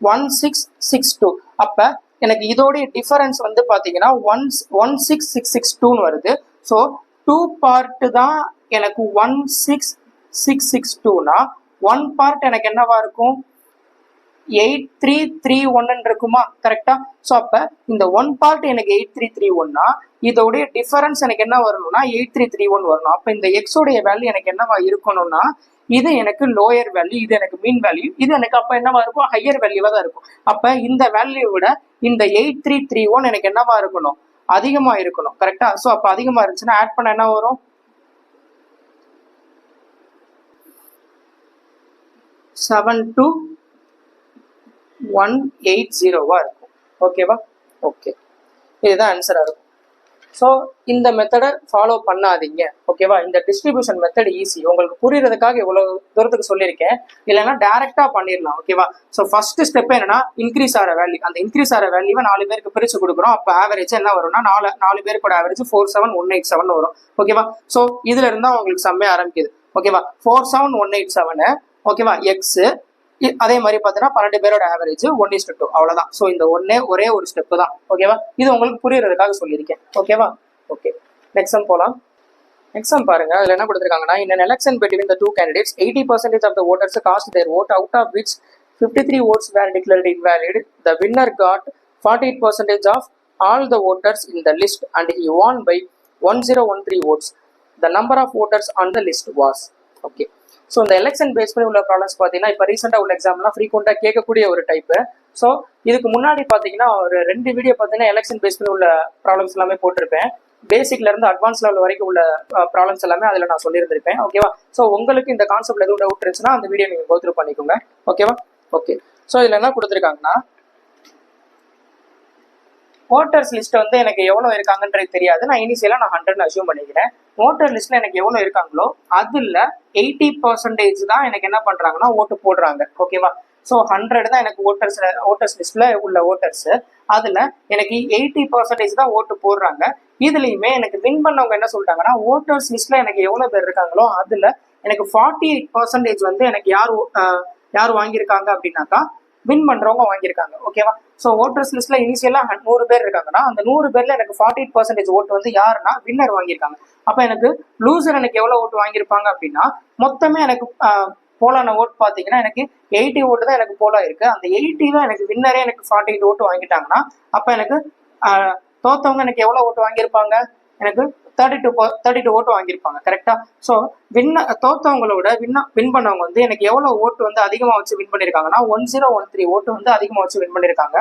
1662. அப்ப எனக்கு இதோடைய டிஃபரன்ஸ் வந்து பாத்தீங்கன்னா 16662 வருது. ஸோ 2 பார்ட் தான் எனக்கு 16662னா 1 பார்ட் எனக்கு என்னவா இருக்கும் 8331 இருக்குமா கரெக்டா. ஸோ அப்ப இந்த 1 பார்ட் எனக்கு 8331னா இதோடைய டிஃபரன்ஸ் எனக்கு என்ன வரணும்னா 8331 வரணும். அப்ப இந்த எக்ஸோடைய வேல்யூ எனக்கு என்னவா இருக்கணும்னா இது எனக்கு லோயர் வேல்யூ, இது எனக்கு மீன் வேல்யூ, இது எனக்கு அப்ப என்னவா இருக்கும் ஹையர் வேல்யூவா தான் இருக்கும். அப்ப இந்த வேல்யூ விட இந்த 8331 எனக்கு என்னவா இருக்கணும் அதிகமா இருக்கணும் கரெக்டா. ஸோ அப்ப அதிகமா இருந்துச்சுன்னா ஆட் பண்ண என்ன வரும் 72180 இருக்கும். ஓகேவா. ஓகே, இதுதான் ஆன்சரா இருக்கும். ஸோ இந்த மெத்தடை ஃபாலோ பண்ணாதீங்க. ஓகேவா. இந்த டிஸ்ட்ரிபியூஷன் மெத்தட் ஈஸி, உங்களுக்கு புரியுறதுக்காக இவ்வளவு தூரத்துக்கு சொல்லியிருக்கேன். இல்லைன்னா டைரக்டா பண்ணிடலாம். ஓகேவா. ஸோ ஃபர்ஸ்ட் ஸ்டெப் என்னன்னா இன்க்ரீஸ் ஆகிற வேல்யூ, அந்த இன்க்ரீஸ் ஆகிற வேல்யூவை 4 பேருக்கு பிரிச்சு கொடுக்குறோம். அப்போ ஆவரேஜ் என்ன வரும்னா 4 பேருக்கோட ஆவரேஜ் 47187 வரும். ஓகேவா. ஸோ இதுல இருந்தா உங்களுக்கு செம்மையா ஆரம்பிக்குது. ஓகேவா. 47187 ஓகேவா எக்ஸ், அதே மாதிரி பார்த்தீங்கன்னா 12 பேரோட ஆவரேஜ் 1:2 அவ்வளவுதான். ஸோ இந்த ஒரே ஒரு ஸ்டெப் தான். ஓகேவா. இது உங்களுக்கு புரியறதுக்காக சொல்லியிருக்கேன். ஓகேவா. ஓகே, நெக்ஸ்ட் சம் போலாம். நெக்ஸ்ட் சம் பாருங்க. அதுல என்ன கொடுத்துருக்காங்கன்னா in an election between the two candidates 80% of the voters cast their vote, out of which 53 votes were declared invalid. The winner got 48% of all the voters in the list and he won by 1013 votes. The number of voters on the list was. Okay, so இந்த election base பண்ணி உள்ள problems பார்த்தீங்கன்னா இப்போ ரீசெண்டாக உள்ள எக்ஸாம்லாம் ஃப்ரீக்வெண்ட்டாக கேட்கக்கூடிய ஒரு டைப்பு. ஸோ இதுக்கு முன்னாடி பார்த்தீங்கன்னா ஒரு 2 வீடியோ பார்த்தீங்கன்னா எலெக்ஷன் பேஸ் பண்ணி உள்ள ப்ராப்ளம்ஸ் எல்லாமே போட்டிருப்பேன். பேசிக்ல இருந்து அட்வான்ஸ் லெவல் வரைக்கும் உள்ள ப்ராப்ளம்ஸ் எல்லாமே அதில் நான் சொல்லியிருந்திருப்பேன். ஓகேவா. ஸோ உங்களுக்கு இந்த கான்செப்ட்ல எதுவும் டவுட் இருந்துச்சுன்னா அந்த வீடியோ நீங்கள் கோத்ரூ பண்ணிக்கோங்க. ஓகேவா. ஓகே, ஸோ இதில் என்ன கொடுத்துருக்காங்கன்னா ஓட்டர்ஸ் லிஸ்ட் வந்து எனக்கு எவ்வளோ இருக்காங்கன்றது தெரியாது. நான் இனிஷியலாக நான் 100 அசியூம் பண்ணிக்கிறேன். ஓட்டர் லிஸ்ட்ல எனக்கு எவ்வளோ இருக்காங்களோ அதில் 80% தான் எனக்கு என்ன பண்றாங்கன்னா ஓட்டு போடுறாங்க. ஓகேவா. ஸோ 100 தான் எனக்கு ஓட்டர்ஸ் லிஸ்ட்ல உள்ள ஓட்டர்ஸ், அதுல எனக்கு 80% தான் ஓட்டு போடுறாங்க. இதுலயுமே எனக்கு வின் பண்ணவங்க என்ன சொல்லிட்டாங்கன்னா ஓட்டர்ஸ் லிஸ்ட்ல எனக்கு எவ்வளவு பேர் இருக்காங்களோ அதுல எனக்கு 48% வந்து எனக்கு யார் வாங்கியிருக்காங்க அப்படின்னாக்கா வின் பண்றவங்க வாங்கியிருக்காங்க. ஓகேவா. ஸோ ஓட்டர்ஸ் லிஸ்ட்ல இனிஷியலா 100 பேர் இருக்காங்கன்னா அந்த 100 பேர்ல எனக்கு 48% ஓட்டு வந்து யாருன்னா வின்னர் வாங்கியிருக்காங்க. அப்ப எனக்கு லூசர் எனக்கு எவ்வளவு ஓட்டு வாங்கியிருப்பாங்க அப்படின்னா மொத்தமே எனக்கு போலான ஓட்டு பாத்தீங்கன்னா எனக்கு 80 ஓட்டு தான் எனக்கு போலா இருக்கு. அந்த 80 தான் எனக்கு வின்னரே எனக்கு 48 ஓட்டு வாங்கிட்டாங்கன்னா அப்ப எனக்கு தோத்தவங்க எனக்கு எவ்வளவு ஓட்டு வாங்கியிருப்பாங்க எனக்கு 32 ஓட்டு வாங்கியிருப்பாங்க கரெக்டா. ஸோ தோத்தவங்களோட வின் பண்ணவங்க வந்து எனக்கு எவ்வளவு ஓட்டு வந்து அதிகமா வச்சு வின் பண்ணிருக்காங்கன்னா 1013 ஓட்டு வந்து அதிகமா வச்சு வின் பண்ணிருக்காங்க.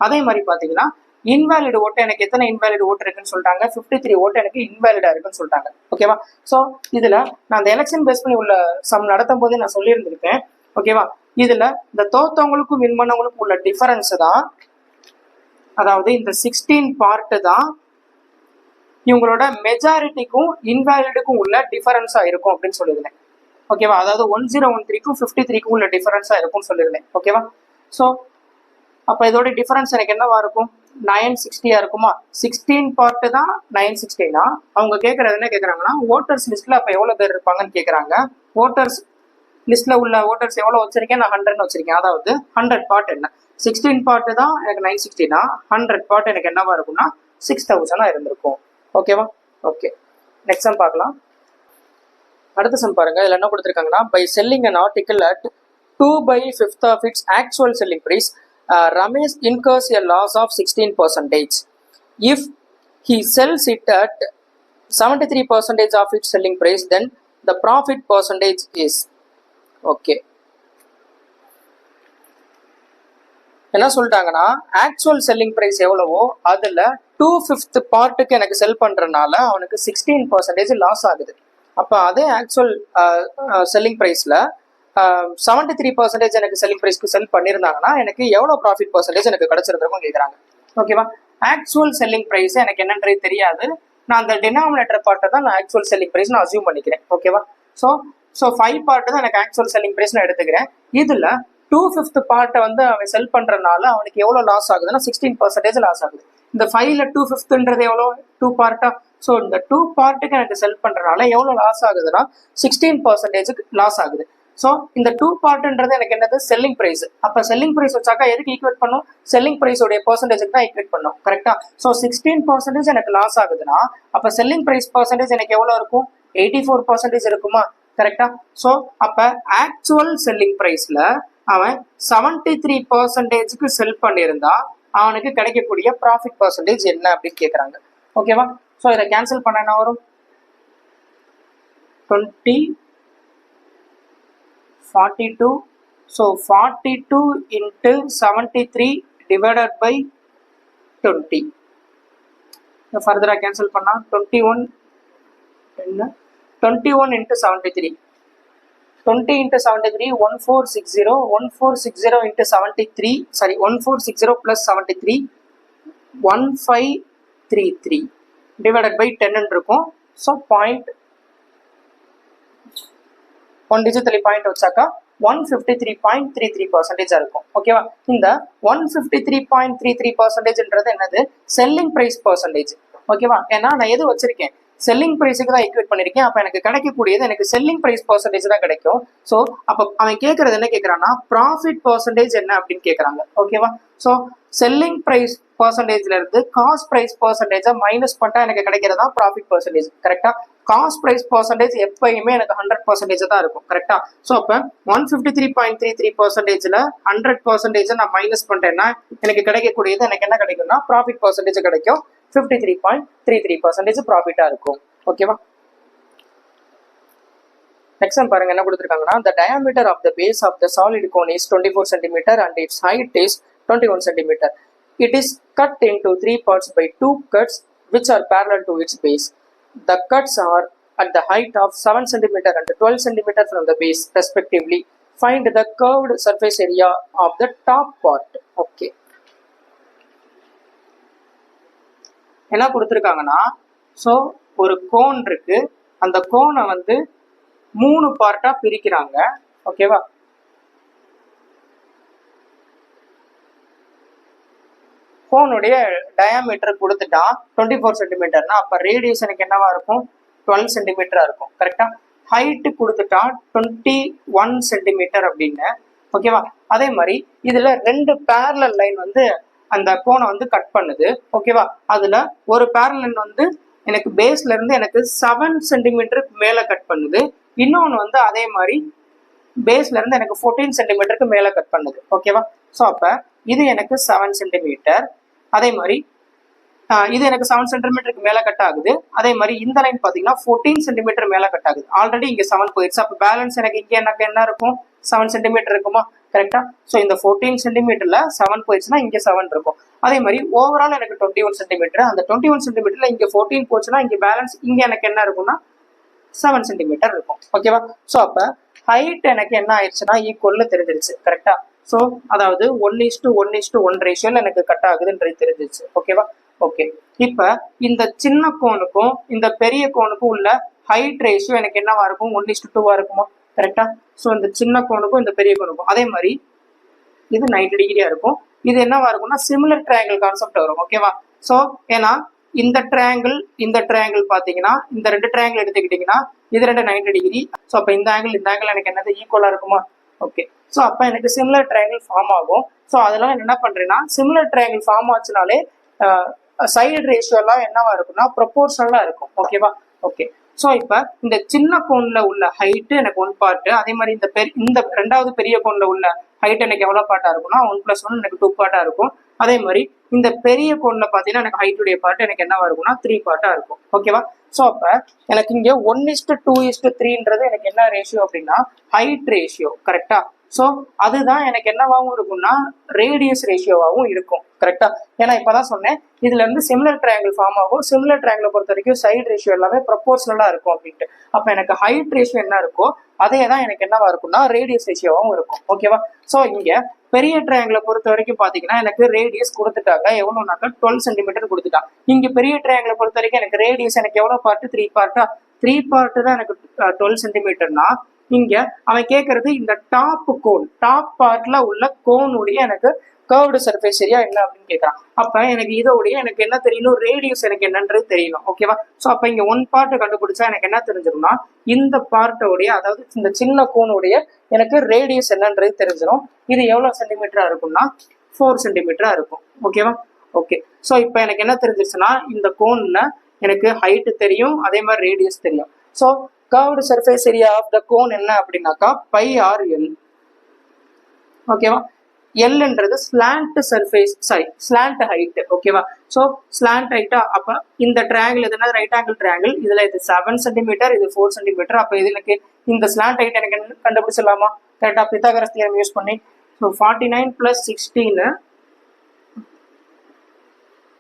அதே மாதிரி பாத்தீங்கன்னா இன்வேலிட் ஓட்டு எனக்கு எத்தனை இன்வேலிட் ஓட்டு இருக்குன்னு சொல்லிட்டாங்க 53 ஓட்டு எனக்கு இன்வேலிடா இருக்குன்னு சொல்லிட்டாங்க. ஓகேவா. ஸோ இதுல நான் அந்த எலெக்ஷன் பேஸ் பண்ணி உள்ள சம் நடத்தும் போதே நான் சொல்லியிருந்திருப்பேன். ஓகேவா. இதுல இந்த தோத்தவங்களுக்கும் வின் பண்ணவங்களுக்கும் உள்ள டிஃபரன்ஸ் தான், அதாவது இந்த 16 பார்ட் தான் இவங்களோட மெஜாரிட்டிக்கும் இன்வேலிடுக்கும் உள்ள டிஃபரன்ஸா இருக்கும் அப்படின்னு சொல்லியிருந்தேன். ஓகேவா. அதாவது 1013க்கும் 53க்கும் உள்ள டிஃபரன்ஸா இருக்கும்னு சொல்லியிருந்தேன். ஓகேவா. ஸோ அப்ப இதோட டிஃபரன்ஸ் எனக்கு என்னவா இருக்கும் 960 இருக்குமா. 16 பார்ட் தான் 960னா அவங்க கேட்கறது என்ன கேட்கறாங்கன்னா ஓட்டர்ஸ் லிஸ்ட்ல அப்ப எவ்வளவு பேர் இருப்பாங்கன்னு கேட்கறாங்க. ஓட்டர்ஸ் லிஸ்ட்ல உள்ள ஓட்டர்ஸ் எவ்வளவு வச்சிருக்கேன் நான் 100 வச்சிருக்கேன். அதாவது 100 பார்ட் என்ன 16 பார்ட் தான் எனக்கு 960னா 100 பார்ட் எனக்கு என்னவா இருக்கும்னா 6000 இருந்திருக்கும். ஓகேவா. ஓகே, நெக்ஸ்ட் சம் பார்க்கலாம். அடுத்த சம் பாருங்க. இதுல என்ன கொடுத்துருக்காங்கன்னா by selling an article at 2/5 of its actual selling price, Ramesh incurs a loss of 16%. If he sells it at 73% of its selling price, then the profit percentage is. Okay, என்ன சொல்லிட்டாங்கன்னா actual selling price எவ்வளவோ அதுல 2/5 பார்ட்டுக்கு எனக்கு செல் பண்றதுனால அவனுக்கு 16% loss ஆகுது. அப்ப அதே ஆக்சுவல் செல்லிங் பிரைஸ்ல 73% எனக்கு செல்லிங் பிரைஸ்க்கு செல் பண்ணியிருந்தாங்கன்னா எனக்கு எவ்வளவு ப்ராஃபிட் பர்சன்டேஜ் எனக்கு கிடைச்சிருக்கும் கேட்குறாங்க. ஓகேவா. ஆக்சுவல் செல்லிங் பிரைஸ் எனக்கு என்னன்றது தெரியாது. நான் அந்த டினாமினேட்டர் பார்ட்டை தான் நான் ஆக்சுவல் செல்லிங் பிரைஸ் நான் அசியூம் பண்ணிக்கிறேன். ஓகேவா. ஸோ 5 பார்ட் தான் எனக்கு ஆக்சுவல் செல்லிங் பிரைஸ் நான் எடுத்துக்கிறேன். இதுல 2/5 பார்ட்டை வந்து அவன் செல் பண்றதுனால அவனுக்கு எவ்வளவு லாஸ் ஆகுதுன்னா 16% லாஸ் ஆகுது. இந்த 5ல 2/5ன்றது எவ்வளோ 2 பார்ட்டா. ஸோ இந்த 2 பார்ட்டுக்கு எனக்கு செல் பண்றதுனால எவ்வளவு லாஸ் ஆகுதுன்னா 16% லாஸ் ஆகுது. ஸோ இந்த 2 பார்ட்ன்றது எனக்கு என்னது செல்லிங் பிரைஸ். அப்ப செல்லிங் பிரைஸ் வச்சாக்கா எதுக்கு ஈக்குவேட் பண்ணும் செல்லிங் பிரைஸோடைய பெர்சன்டேஜுக்கு தான் ஈக்குவேட் பண்ணும் கரெக்டா. ஸோ 16% எனக்கு லாஸ் ஆகுதுன்னா அப்ப செல்லிங் பிரைஸ் பெர்சன்டேஜ் எனக்கு எவ்வளவு இருக்கும் 84% இருக்குமா? கரெக்டா? ஸோ அப்ப ஆக்சுவல் செல்லிங் பிரைஸ்ல அவன் 73%க்கு செல் பண்ணியிருந்தா அவனுக்கு கிடைக்கக்கூடிய ப்ராஃபிட் பர்சன்டேஜ் என்ன அப்படின்னு கேட்குறாங்க. ஓகேவா? ஸோ இதை கேன்சல் பண்ண என்ன வரும்? 20 42. So 42 into 73 divided by 20. ஃபர்தராக கேன்சல் பண்ணா 21 into 73. 20 into 73 1460. 1460 into 73, sorry, 1460 plus 73 1533 divided by 10 இருக்கும். ஸோ பாயிண்ட் 1 digit பாயிண்ட் வச்சாக்கா 153.33% இருக்கும். ஓகேவா? இந்த 153.33% என்னது? Selling price percentage. ஓகேவா? ஏன்னா நான் எது வச்சிருக்கேன்? செல்லிங் பிரைஸுக்கு தான் ஈக்குவேட் பண்ணிருக்கேன். அப்ப எனக்கு கிடைக்கக்கூடியது எனக்கு செல்லிங் பிரைஸ் பர்சன்டேஜ் தான் கிடைக்கும். ஸோ அப்ப அவன் கேட்கறது என்ன கேட்கறான்னா ப்ராஃபிட் பர்சன்டேஜ் என்ன அப்படின்னு கேட்கறாங்க. ஓகேவா? ஸோ செல்லிங் பிரைஸ் பர்சன்டேஜ்ல இருந்து காஸ்ட் பிரைஸ் பர்சன்டேஜை மைனஸ் பண்ணிட்டா எனக்கு கிடைக்கிறதா ப்ராஃபிட் பர்சன்டேஜ். கரெக்டா? காஸ்ட் பிரைஸ் பர்சன்டேஜ் எப்பயுமே எனக்கு 100% தான் இருக்கும். கரெக்டா? ஸோ அப்ப 153.33%ல 100% நான் மைனஸ் பண்ணிட்டேன்னா எனக்கு கிடைக்கக்கூடியது எனக்கு என்ன கிடைக்கும்னா ப்ராஃபிட் பர்சன்டேஜ் கிடைக்கும். 53.33% ப்ராஃபிட்டா இருக்கும். ஓகேவா? நெக்ஸ்ட் டைம் பாருங்க என்ன கொடுத்துருக்காங்கன்னா the diameter of the base of the solid cone is 24 cm and its height is 21 cm. It is cut into 3 parts by 2 cuts which are parallel to its base. The cuts are at the height of 7 cm and 12 cm from the base respectively. Find the curved surface area of the top part. Okay. என்ன கொடுத்துருக்காங்கன்னா so ஒரு cone இருக்கு, அந்த கோனை வந்து 3 பார்ட்டா பிரிக்கிறாங்க. ஓகேவா? கோனுடைய diameter கொடுத்துட்டா 24 சென்டிமீட்டர்னா அப்ப ரேடியஸ் எனக்கு என்னவா இருக்கும்? 12 சென்டிமீட்டரா இருக்கும். கரெக்டா? ஹைட்டு கொடுத்துட்டா 21 சென்டிமீட்டர் அப்படின்னு. ஓகேவா? அதே மாதிரி இதுல 2 பேரலல் லைன் வந்து அந்த கோனை வந்து கட் பண்ணுது. ஓகேவா? அதுல ஒரு பேரலல் வந்து எனக்கு பேஸ்ல இருந்து எனக்கு 7 சென்டிமீட்டருக்கு மேல கட் பண்ணுது. இன்னொன்னு வந்து அதே மாதிரி பேஸ்ல இருந்து எனக்கு 14 சென்டிமீட்டருக்கு மேல கட் பண்ணுது. ஓகேவா? ஸோ அப்ப இது எனக்கு 7 சென்டிமீட்டர், அதே மாதிரி இது எனக்கு 7 சென்டிமீட்டருக்கு மேல கட் ஆகுது. அதே மாதிரி இந்த லைன் பாத்தீங்கன்னா 14 சென்டிமீட்டர் மேல கட் ஆகுது. ஆல்ரெடி இங்க 7 போயிடுச்சு. அப்ப பேலன்ஸ் எனக்கு இங்க எனக்கு என்ன இருக்கும்? 7 சென்டிமீட்டர் இருக்குமா? கரெக்டா? ஸோ இந்த 14 சென்டிமீட்டர்ல 7 போயிடுச்சுன்னா இங்க 7 இருக்கும். அதே மாதிரி ஓவரால் எனக்கு 21 சென்டிமீட்டர். அந்த 21 சென்டிமீட்டர்ல இங்க 14 போச்சுன்னா இங்க பேலன்ஸ் இங்க எனக்கு என்ன இருக்கும்னா 7 சென்டிமீட்டர் இருக்கும். ஓகேவா? ஸோ அப்ப ஹைட் எனக்கு என்ன ஆயிடுச்சுன்னா ஈக்குவல்னு தெரிஞ்சிருச்சு. கரெக்டா? ஸோ அதாவது 1:1:1 ரேஷியோல எனக்கு கட் ஆகுதுன்றது தெரிஞ்சிருச்சு. ஓகேவா? ஓகே. இப்ப இந்த சின்ன கோனுக்கும் இந்த பெரிய கோனுக்கும் உள்ள ஹைட் ரேஷியோ எனக்கு என்னவா இருக்கும்? 1:2 இருக்குமா? கரெக்டா? ஸோ இந்த சின்ன கோனுக்கும் இந்த பெரிய கோனுக்கும் அதே மாதிரி இது 90 டிகிரியா இருக்கும். இது என்னவா இருக்கும்னா சிமிலர் ட்ரையாங்கிள் கான்செப்ட் வரும். ஓகேவா? ஸோ ஏன்னா இந்த ட்ரையாங்கிள் பாத்தீங்கன்னா இந்த 2 ட்ரையாங்கிள் எடுத்துக்கிட்டீங்கன்னா இது 2 90 டிகிரி. ஸோ அப்ப இந்த ஆங்கிள் எனக்கு என்னது ஈக்குவலா இருக்குமா? ஓகே. ஸோ அப்ப எனக்கு சிமிலர் ட்ரையாங்கிள் ஃபார்ம் ஆகும். ஸோ அதெல்லாம் என்ன பண்றேன்னா சிமிலர் ட்ரையாங்கிள் ஃபார்ம் ஆச்சுனாலே சைடு ரேஷியோ எல்லாம் என்னவா இருக்கும்னா ப்ரொபோர்ஷனலா இருக்கும். ஓகேவா? ஓகே. ஸோ இப்ப இந்த சின்ன கோன்ல உள்ள ஹைட்டு எனக்கு 1 பார்ட், அதே மாதிரி இந்த 2வது பெரிய கோன்ல உள்ள ஹைட் எனக்கு எவ்வளவு பார்ட்டா இருக்கும்னா 1+1 எனக்கு 2 பார்ட்டா இருக்கும். அதே மாதிரி இந்த பெரிய கோன்ல பாத்தீங்கன்னா எனக்கு ஹைட்டுடைய பார்ட் எனக்கு என்னவா இருக்கும்னா 3 பார்ட்டா இருக்கும். ஓகேவா? ஸோ அப்ப எனக்கு இங்க 1:2:3ன்றது எனக்கு என்ன ரேஷியோ அப்படின்னா ஹைட் ரேஷியோ. கரெக்டா? ஸோ அதுதான் எனக்கு என்னவாகவும் இருக்கும்னா ரேடியஸ் ரேஷியோவாகவும் இருக்கும். கரெக்டா? ஏன்னா இப்பதான் சொன்னேன் இதுல இருந்து சிமிலர் ட்ரையாங்கிள் ஃபார்ம் ஆகும். சிமிலர் ட்ரையாங்கிள் பொறுத்த வரைக்கும் சைடு ரேஷியோ எல்லாமே ப்ரொபோர்ஷனலா இருக்கும் அப்படின்ட்டு. அப்ப எனக்கு ஹைட் ரேஷியோ என்ன இருக்கோ அதே தான் எனக்கு என்னவா இருக்கும்னா ரேடியஸ் ரேஷியோவாகவும் இருக்கும். ஓகேவா? ஸோ இங்க பெரிய ட்ரையாங்கிளை பொறுத்த வரைக்கும் பாத்தீங்கன்னா எனக்கு ரேடியஸ் கொடுத்துட்டாங்க எவ்வளவுனாக்கா 12 சென்டிமீட்டர் கொடுத்துட்டாங்க. இங்க பெரிய ட்ரையாங்கிளை பொறுத்த வரைக்கும் எனக்கு ரேடியஸ் எனக்கு எவ்வளவு பார்ட்? 3 பார்ட்டா? 3 பார்ட் தான் எனக்கு 12 சென்டிமீட்டர்னா இங்க அவன் கேட்கறது இந்த டாப் பார்ட்ல உள்ள கோனுடைய எனக்கு கர்வ்டு சர்ஃபேஸ் ஏரியா என்ன அப்படின்னு கேட்கறான். அப்ப எனக்கு இதோடைய எனக்கு என்ன தெரியணும்? ரேடியஸ் எனக்கு என்னன்றது தெரியணும். ஓகேவா? ஸோ அப்ப இங்க 1 பார்ட் கண்டுபிடிச்சா எனக்கு என்ன தெரிஞ்சிடும்னா இந்த பார்ட்டோடைய அதாவது இந்த சின்ன கோனுடைய எனக்கு ரேடியஸ் என்னன்றது தெரிஞ்சிடும். இது எவ்வளவு சென்டிமீட்டரா இருக்கும்னா 4 சென்டிமீட்டரா இருக்கும். ஓகேவா? ஓகே. ஸோ இப்ப எனக்கு என்ன தெரிஞ்சிருச்சுன்னா இந்த கோன்ல எனக்கு ஹைட் தெரியும், அதே மாதிரி ரேடியஸ் தெரியும். So curved surface area of the cone என்ன அப்படின்னாக்கா பை ஆர் எல். ஓகேவா? எல்ன்றது ஸ்லாண்ட் சர்ஃபேஸ், ஸ்லாண்ட் ஹைட். ஓகேவா? ஸோ ஸ்லாண்ட் ஹைட்டா, அப்போ இந்த ட்ரையாங்கிள் எதுனா ரைட் ஆங்கிள் ட்ரையாங்கிள், இதுல இது 7 சென்டிமீட்டர், இது 4 சென்டிமீட்டர். அப்போ இது எனக்கு இந்த ஸ்லாண்ட் ஹைட் எனக்கு கண்டுபிடிச்சிடலாமா? கரெக்டா? பித்தாகரஸ் தியரம் யூஸ் பண்ணி. ஸோ 49 + 16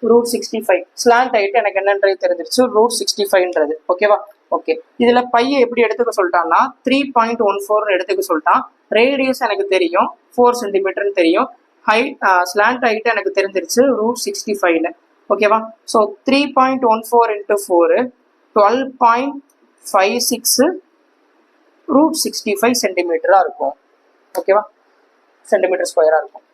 √65. ஸ்லாண்ட் ஹைட் எனக்கு என்னன்றது தெரிஞ்சிருச்சு, √65ன்றது. ஓகேவா? ஓகே, இதுல பையை எப்படி எடுத்துக்க சொல்லிட்டான்னா 3.14 எடுத்துக்க சொல்லிட்டான். ரேடியஸ் எனக்கு தெரியும் 4 சென்டிமீட்டர்னு தெரியும். ஹைட் ஸ்லாண்ட் ஹைட் எனக்கு தெரிஞ்சிருச்சு √65. ஓகேவா? ஸோ 3.14 × 4 12.56 √65 சென்டிமீட்டரா இருக்கும். ஓகேவா? சென்டிமீட்டர் ஸ்கொயரா இருக்கும்.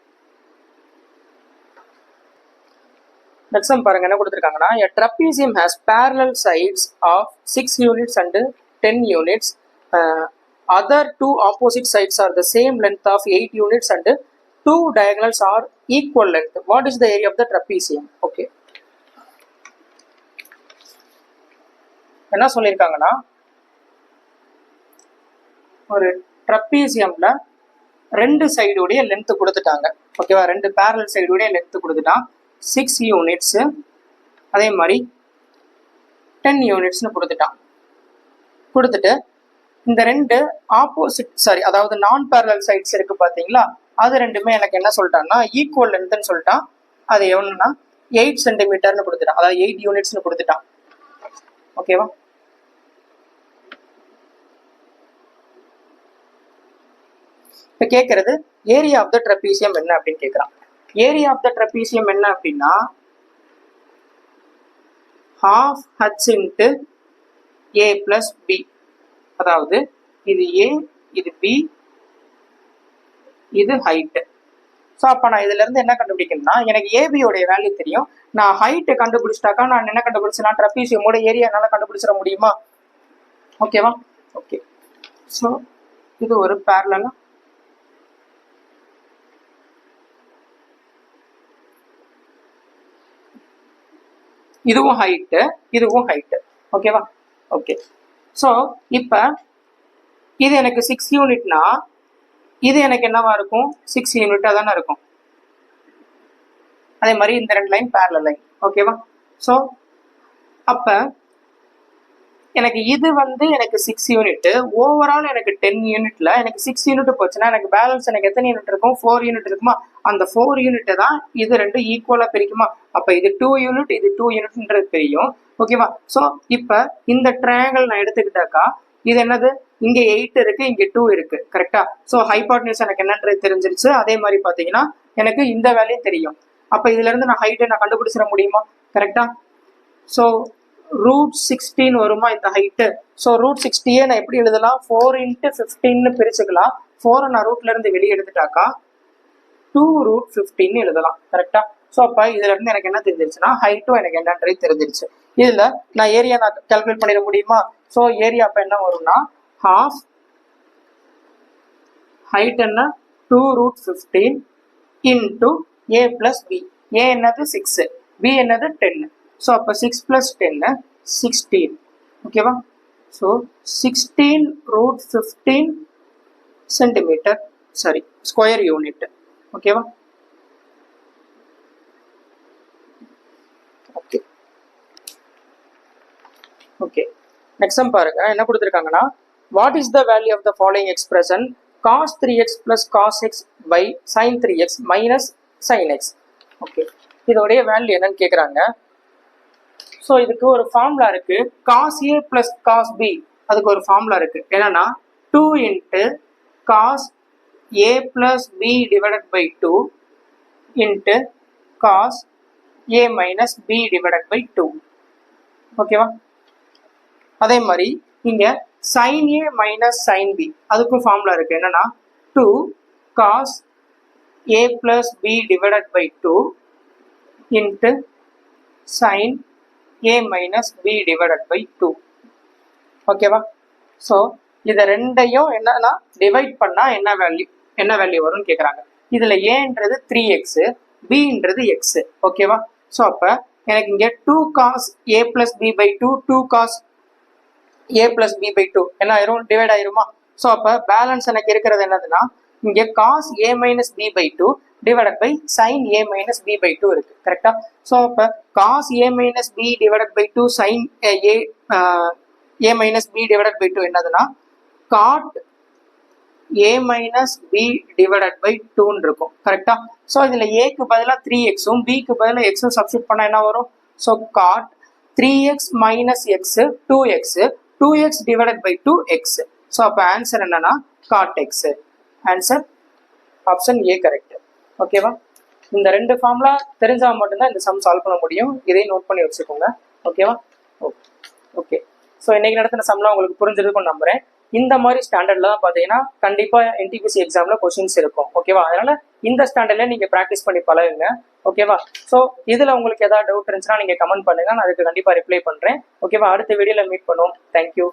Next sum பாருங்க என்ன கொடுத்திருக்காங்கன்னா, a trapezium has parallel sides of 6 units and 10 units. Other two opposite sides are the same length of 8 units and 2 diagonals are equal length. What is the area of the trapezium? Okay. என்ன சொல்லியிருக்காங்கன்னா, ஒரு ட்ரப்பீசியம்ல 2 சைடுடைய length கொடுத்துட்டாங்க. ஓகேவா? 2 parallel சைடுடைய length கொடுத்துட்டான். 6 units, அதே மாதிரி 10 யூனிட்ஸ்னு கொடுத்துட்டு இந்த 2 ஆப்போசிட் அதாவது நான் பேரலல் சைட்ஸ் இருக்கு பாத்தீங்களா, அது ரெண்டுமே எனக்கு என்ன சொல்லிட்டான்னா ஈக்குவல் லென்த்னு சொல்லிட்டான். அது எவ்வளவுன்னா 8 சென்டிமீட்டர்னு கொடுத்துட்டான், அதாவது 8 யூனிட்ஸ்னு கொடுத்துட்டான். ஓகேவா? இப்ப கேட்கறது ஏரியா ஆஃப் த ட்ரப்பீசியம் என்ன அப்படின்னு கேட்கறான். ஏரியா ஆஃப் த ட்ரப்பீசியம் என்ன அப்படின்னா ½ h × a + b. அதாவது இது a, இது b, இது ஹைட். ஸோ அப்போ நான் இதுல இருந்து என்ன கண்டுபிடிக்கணும்னா, எனக்கு ஏபியோடைய வேல்யூ தெரியும். நான் ஹைட் கண்டுபிடிச்சிட்டாக்கா நான் என்ன கண்டுபிடிச்சேன்னா ட்ரப்பீசியமோட ஏரியா என்னால் கண்டுபிடிச்சிட முடியுமா? ஓகேவா? ஓகே, ஸோ இது ஒரு பேரலல். இதுவும் ஹைட்டு, இதுவும் ஹைட்டு. ஓகேவா? ஓகே, ஸோ இப்போ இது எனக்கு 6 யூனிட்னா இது எனக்கு என்னவா இருக்கும்? 6 யூனிட்டா தானே இருக்கும். அதே மாதிரி இந்த 2 லைன் பேரலல் லைன். ஓகேவா? ஸோ அப்போ எனக்கு இது எனக்கு 6 யூனிட், ஓவரால் எனக்கு 10 யூனிட்ல எனக்கு 6 யூனிட் போச்சுன்னா எனக்கு பேலன்ஸ் எனக்கு எத்தனை யூனிட் இருக்கும்? 4 யூனிட் இருக்குமா? அந்த 4 யூனிட்டை தான் இது 2 ஈக்குவலா பிரிக்குமா? அப்ப இது 2 யூனிட், இது 2 யூனிட்ன்றது தெரியும். ஓகேவா? ஸோ இப்ப இந்த ட்ரையாங்கிள் நான் எடுத்துக்கிட்டாக்கா இது என்னது? இங்க 8 இருக்கு, இங்க 2 இருக்கு. கரெக்டா? ஸோ ஹைபாட்னியூஸ் எனக்கு என்னன்றது தெரிஞ்சிருச்சு. அதே மாதிரி பாத்தீங்கன்னா எனக்கு இந்த வேல்யூ தெரியும். அப்ப இதுல இருந்து நான் ஹைட்டை நான் கண்டுபிடிச்சிட முடியுமா? கரெக்டா? ஸோ √16 வருமா இந்த ஹைட்டு? ஸோ √60 நான் எப்படி எழுதலாம்? 4 × 15 பிரிச்சுக்கலாம். 4 நான் ரூட்ல இருந்து வெளியே எடுத்துட்டாக்கா 2√15 எழுதலாம். கரெக்டா? ஸோ அப்ப இதுல இருந்து எனக்கு என்ன தெரிஞ்சிருச்சுன்னா ஹைட்டும் எனக்கு என்னன்றது தெரிஞ்சிருச்சு. இதுல நான் ஏரியா நான் கால்குலேட் பண்ணிட முடியுமா? ஸோ ஏரியா அப்ப என்ன வரும்னா ½ ஹைட் என்ன 2√15 × a + b. a என்னது 6, b என்னது 10. ஸோ அப்போ 6 + 10 16. ஓகேவா? So 16√15 centimetre square unit. ஓகேவா? ஓகே ஓகே, நெக்ஸ்ட் சம் பாருங்க என்ன கொடுத்துருக்காங்கன்னா, what is the value of the following expression cos 3x + cos x / sin 3x - sin x. Okay, இதோடைய வேல்யூ என்னன்னு கேட்குறாங்க. ஸோ இதுக்கு ஒரு ஃபார்முலா இருக்கு. cos a + cos b, அதுக்கு ஒரு ஃபார்முலா இருக்கு. என்னன்னா 2 × cos a + b / 2 × cos a - b / 2. ஓகேவா? அதே மாதிரி இங்க sin a - sin b, அதுக்கும் ஃபார்முலா இருக்கு. என்னன்னா 2 cos a + b / 2 × sin a - b / 2. ஓகேவா? ஸோ இதை ரெண்டையும் என்னன்னா டிவைட் பண்ணா என்ன வேல்யூ வரும்னு கேட்குறாங்க. இதுல ஏன்றது 3x, bன்றது x. ஓகேவா? ஸோ அப்ப எனக்கு இங்க 2 cos a + b / 2 2 cos A plus B by two என்ன ஆயிரும், டிவைட் ஆயிருமா? ஸோ அப்போ பேலன்ஸ் எனக்கு இருக்கிறது என்னதுன்னா இங்கே cos A minus B by two divided by sine A minus B by two இருக்கு. கரெக்டா? ஸோ அப்போ cos A minus B divided by two sine A minus B divided by two என்னதுன்னா cot A minus B divided by டூன்னு இருக்கும். கரெக்டா? So இதில் ஏக்கு பதிலாக 3xும் பிக்கு பதிலாக எக்ஸும் சப்ஸ்டியூட் பண்ணால் என்ன வரும்? So cot 3x minus X 2x 2x divided by 2x. So அப்போ ஆன்சர் என்னன்னா cot X. Answer option A correct. ஓகேவா? இந்த ரெண்டு ஃபார்முலா தெரிஞ்சால் மட்டும்தான் இந்த சம் சால்வ் பண்ண முடியும். இதையும் நோட் பண்ணி வச்சுக்கோங்க. ஓகேவா? ஓகே. ஸோ இன்னைக்கு நடத்தின சம்லாம் உங்களுக்கு புரிஞ்சிருக்கும்னு நம்புறேன். இந்த மாதிரி ஸ்டாண்டர்ட்ல தான் பார்த்தீங்கன்னா கண்டிப்பாக என்டிபிசி எக்ஸாமில் கொஸ்டின்ஸ் இருக்கும். ஓகேவா? அதனால இந்த ஸ்டாண்டர்ட்ல நீங்கள் ப்ராக்டிஸ் பண்ணி பழகுங்க. ஓகேவா? ஸோ இதில் உங்களுக்கு ஏதாவது டவுட் இருந்துச்சுன்னா நீங்கள் கமெண்ட் பண்ணுங்க, நான் அதுக்கு கண்டிப்பாக ரிப்ளை பண்ணுறேன். ஓகேவா? அடுத்த வீடியோவில் மீட் பண்ணுவோம். தேங்க்யூ.